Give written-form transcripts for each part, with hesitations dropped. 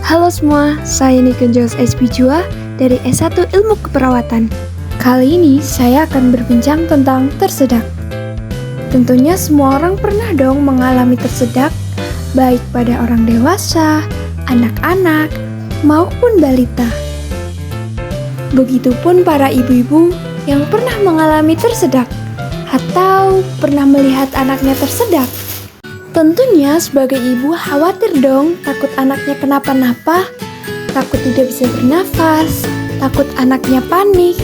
Halo semua, saya Nikenjos SP Jua dari S1 Ilmu Keperawatan. Kali ini saya akan berbincang tentang tersedak. Tentunya semua orang pernah dong mengalami tersedak, baik pada orang dewasa, anak-anak, maupun balita. Begitupun para ibu-ibu yang pernah mengalami tersedak atau pernah melihat anaknya tersedak. Tentunya sebagai ibu khawatir dong, takut anaknya kenapa-napa, takut tidak bisa bernafas, takut anaknya panik,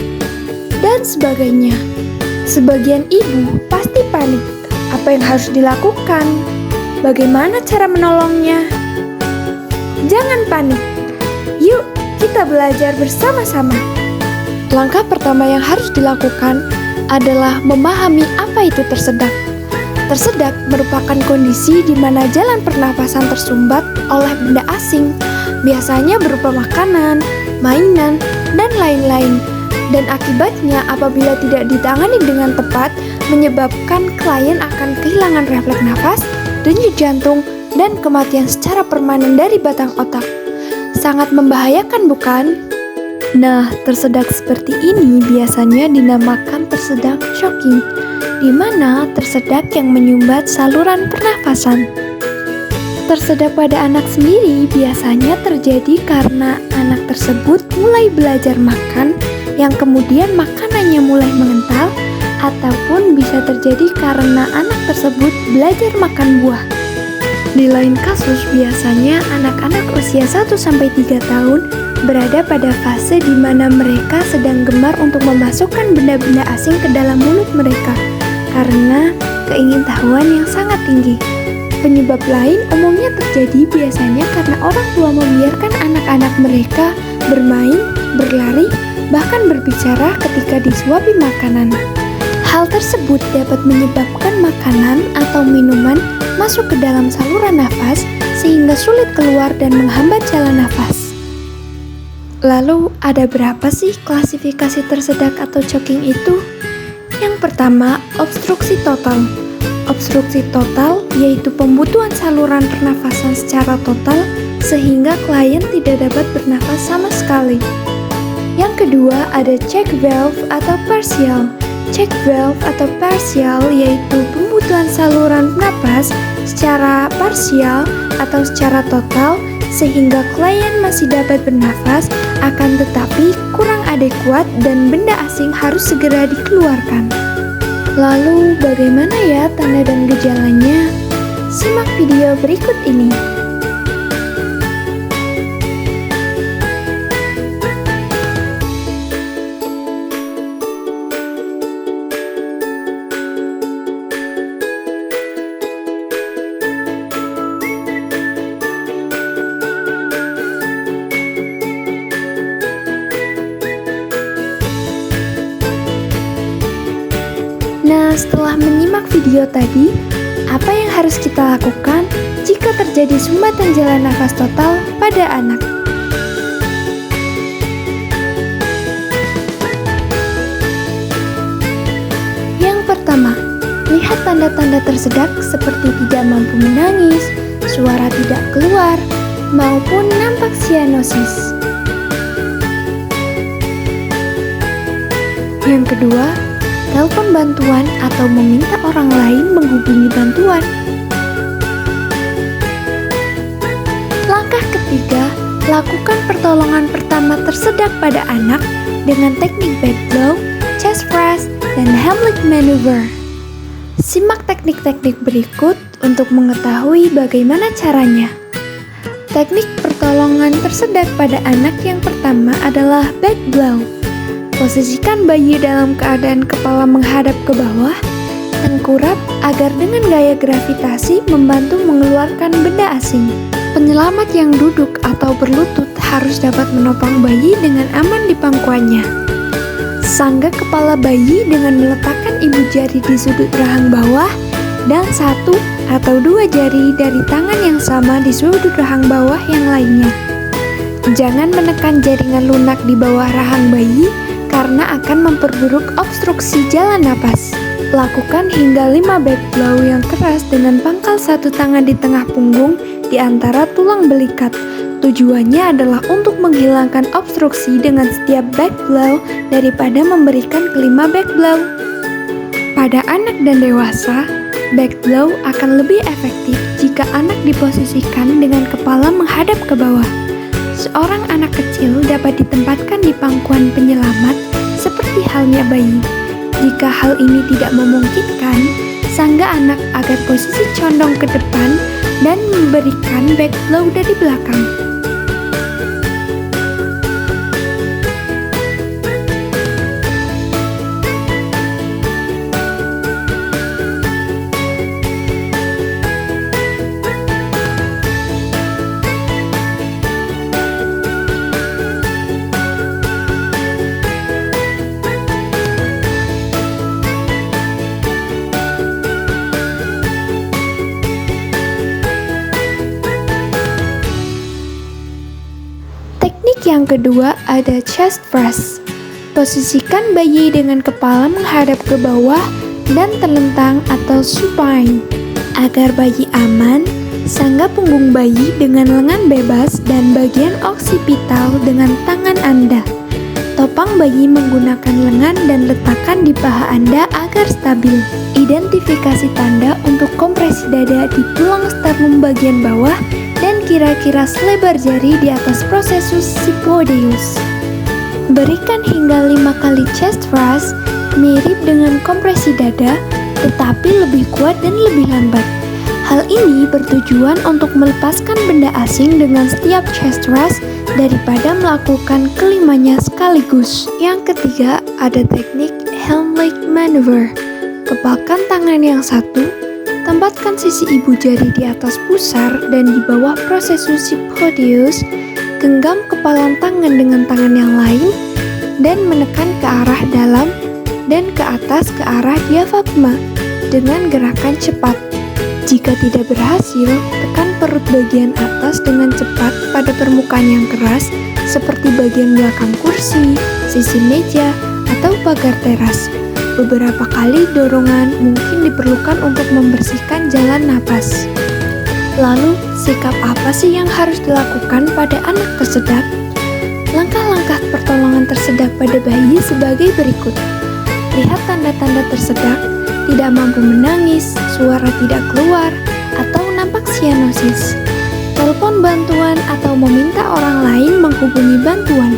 dan sebagainya. Sebagian ibu pasti panik. Apa yang harus dilakukan? Bagaimana cara menolongnya? Jangan panik. Yuk, kita belajar bersama-sama. Langkah pertama yang harus dilakukan adalah memahami apa itu tersedak. Tersedak merupakan kondisi di mana jalan pernapasan tersumbat oleh benda asing, biasanya berupa makanan, mainan, dan lain-lain. Dan akibatnya apabila tidak ditangani dengan tepat, menyebabkan klien akan kehilangan refleks nafas, denyut jantung, dan kematian secara permanen dari batang otak. Sangat membahayakan, bukan? Nah, tersedak seperti ini biasanya dinamakan tersedak shocking, di mana tersedak yang menyumbat saluran pernafasan. Tersedak pada anak sendiri biasanya terjadi karena anak tersebut mulai belajar makan, yang kemudian makanannya mulai mengental, ataupun bisa terjadi karena anak tersebut belajar makan buah. Di lain kasus, biasanya anak-anak usia 1-3 tahun berada pada fase di mana mereka sedang gemar untuk memasukkan benda-benda asing ke dalam mulut mereka karena keingintahuan yang sangat tinggi. Penyebab lain umumnya terjadi biasanya karena orang tua membiarkan anak-anak mereka bermain, berlari, bahkan berbicara ketika disuapi makanan. Hal tersebut dapat menyebabkan makanan atau minuman masuk ke dalam saluran nafas sehingga sulit keluar dan menghambat jalan nafas. Lalu, ada berapa sih klasifikasi tersedak atau choking itu? Yang pertama, obstruksi total. Obstruksi total yaitu pembutuhan saluran pernafasan secara total sehingga klien tidak dapat bernafas sama sekali. Yang kedua, ada check valve atau partial. Check valve atau partial yaitu pembutuhan saluran napas secara parsial atau secara total sehingga klien masih dapat bernafas, akan tetapi kurang adekuat dan benda asing harus segera dikeluarkan. Lalu bagaimana ya tanda dan gejalanya? Simak video berikut ini. Nah, setelah menyimak video tadi, apa yang harus kita lakukan jika terjadi sumbatan jalan nafas total pada anak? Yang pertama, lihat tanda-tanda tersedak seperti tidak mampu menangis, suara tidak keluar, maupun nampak sianosis. Yang kedua, telepon bantuan atau meminta orang lain menghubungi bantuan. Langkah ketiga, lakukan pertolongan pertama tersedak pada anak dengan teknik back blow, chest press, dan Heimlich maneuver. Simak teknik-teknik berikut untuk mengetahui bagaimana caranya. Teknik pertolongan tersedak pada anak yang pertama adalah back blow. Posisikan bayi dalam keadaan kepala menghadap ke bawah, tengkurap agar dengan gaya gravitasi membantu mengeluarkan benda asing. Penyelamat yang duduk atau berlutut harus dapat menopang bayi dengan aman di pangkuannya. Sanggah kepala bayi dengan meletakkan ibu jari di sudut rahang bawah dan 1 atau 2 jari dari tangan yang sama di sudut rahang bawah yang lainnya. Jangan menekan jaringan lunak di bawah rahang bayi karena akan memperburuk obstruksi jalan napas. Lakukan hingga 5 back blow yang keras dengan pangkal 1 tangan di tengah punggung di antara tulang belikat. Tujuannya adalah untuk menghilangkan obstruksi dengan setiap back blow daripada memberikan kelima back blow. Pada anak dan dewasa, back blow akan lebih efektif jika anak diposisikan dengan kepala menghadap ke bawah. Seorang anak kecil dapat ditempatkan di pangkuan penyelamat seperti halnya bayi. Jika hal ini tidak memungkinkan, sangga anak agar posisi condong ke depan dan memberikan back blow dari belakang. Yang kedua ada chest press. Posisikan bayi dengan kepala menghadap ke bawah dan telentang atau supine. Agar bayi aman, sangga punggung bayi dengan lengan bebas dan bagian oksipital dengan tangan Anda. Topang bayi menggunakan lengan dan letakkan di paha Anda agar stabil. Identifikasi tanda untuk kompresi dada di tulang sternum bagian bawah dan kira-kira selebar jari di atas processus siphodeus. Berikan hingga 5 kali chest thrust, mirip dengan kompresi dada, tetapi lebih kuat dan lebih lambat. Hal ini bertujuan untuk melepaskan benda asing dengan setiap chest thrust daripada melakukan kelimanya sekaligus. Yang ketiga ada teknik Heimlich maneuver. Kepalkan tangan yang satu, tempatkan sisi ibu jari di atas pusar dan di bawah processus siphodeus, genggam kepalan tangan dengan tangan yang lain, dan menekan ke arah dalam dan ke atas ke arah diafragma dengan gerakan cepat. Jika tidak berhasil, tekan perut bagian atas dengan cepat pada permukaan yang keras seperti bagian belakang kursi, sisi meja, atau pagar teras. Beberapa kali dorongan mungkin diperlukan untuk membersihkan jalan napas. Lalu, sikap apa sih yang harus dilakukan pada anak tersedak? Langkah-langkah pertolongan tersedak pada bayi sebagai berikut. Lihat tanda-tanda tersedak, tidak mampu menangis, suara tidak keluar, atau nampak sianosis. Telepon bantuan atau meminta orang lain menghubungi bantuan.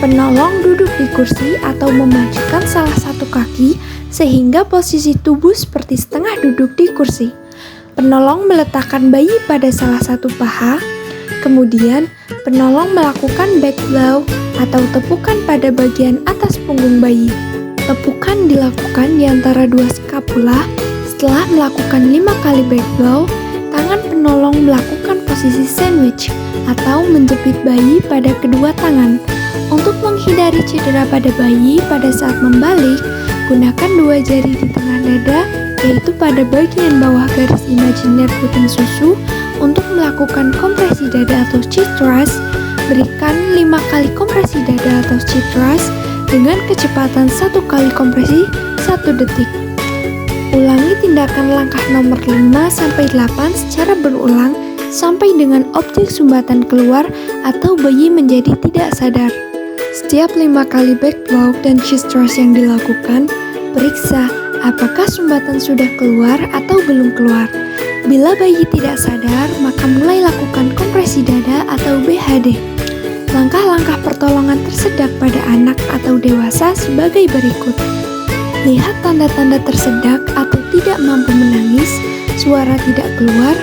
Penolong duduk di kursi atau memajukan salah satu kaki sehingga posisi tubuh seperti setengah duduk di kursi. Penolong meletakkan bayi pada salah satu paha, kemudian penolong melakukan back blow atau tepukan pada bagian atas punggung bayi. Tepukan dilakukan di antara dua skapula. Setelah melakukan 5 kali back blow, tangan penolong melakukan posisi sandwich atau menjepit bayi pada kedua tangan. Untuk menghindari cedera pada bayi pada saat membalik, gunakan 2 jari di tengah dada, yaitu pada bagian bawah garis imajiner puting susu, untuk melakukan kompresi dada atau chest thrust. Berikan 5 kali kompresi dada atau chest thrust dengan kecepatan 1 kali kompresi 1 detik. Ulangi tindakan langkah nomor 5-8 secara berulang sampai dengan objek sumbatan keluar atau bayi menjadi tidak sadar. Setiap 5 kali back blow dan chest thrust yang dilakukan, periksa apakah sumbatan sudah keluar atau belum keluar. Bila bayi tidak sadar, maka mulai lakukan kompresi dada atau BHD. Langkah-langkah pertolongan tersedak pada anak atau dewasa sebagai berikut. Lihat tanda-tanda tersedak atau tidak mampu menangis, suara tidak keluar,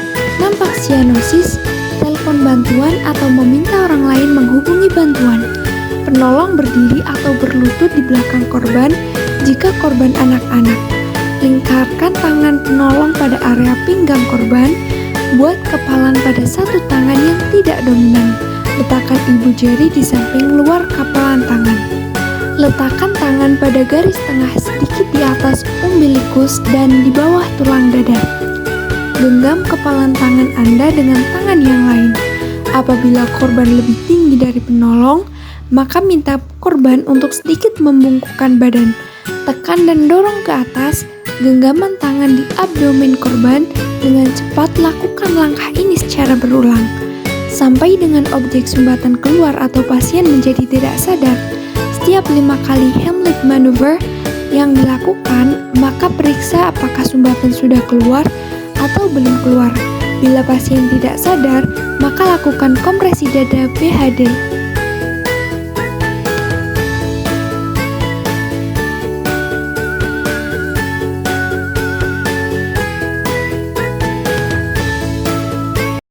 nampak sianosis, telepon bantuan atau meminta orang lain menghubungi bantuan. Penolong berdiri atau berlutut di belakang korban jika korban anak-anak. Lingkarkan tangan penolong pada area pinggang korban. Buat kepalan pada satu tangan yang tidak dominan. Letakkan ibu jari di samping luar kepalan tangan. Letakkan tangan pada garis tengah sedikit di atas umbilikus dan di bawah tulang dada. Genggam kepalan tangan Anda dengan tangan yang lain. Apabila korban lebih tinggi dari penolong, maka minta korban untuk sedikit membungkukkan badan. Tekan dan dorong ke atas, genggaman tangan di abdomen korban. Dengan cepat lakukan langkah ini secara secara berulang, sampai dengan objek sumbatan keluar atau pasien menjadi tidak sadar. Setiap 5 kali Heimlich maneuver yang dilakukan, maka periksa apakah sumbatan sudah keluar atau belum keluar. Bila pasien tidak sadar, maka lakukan kompresi dada BHD.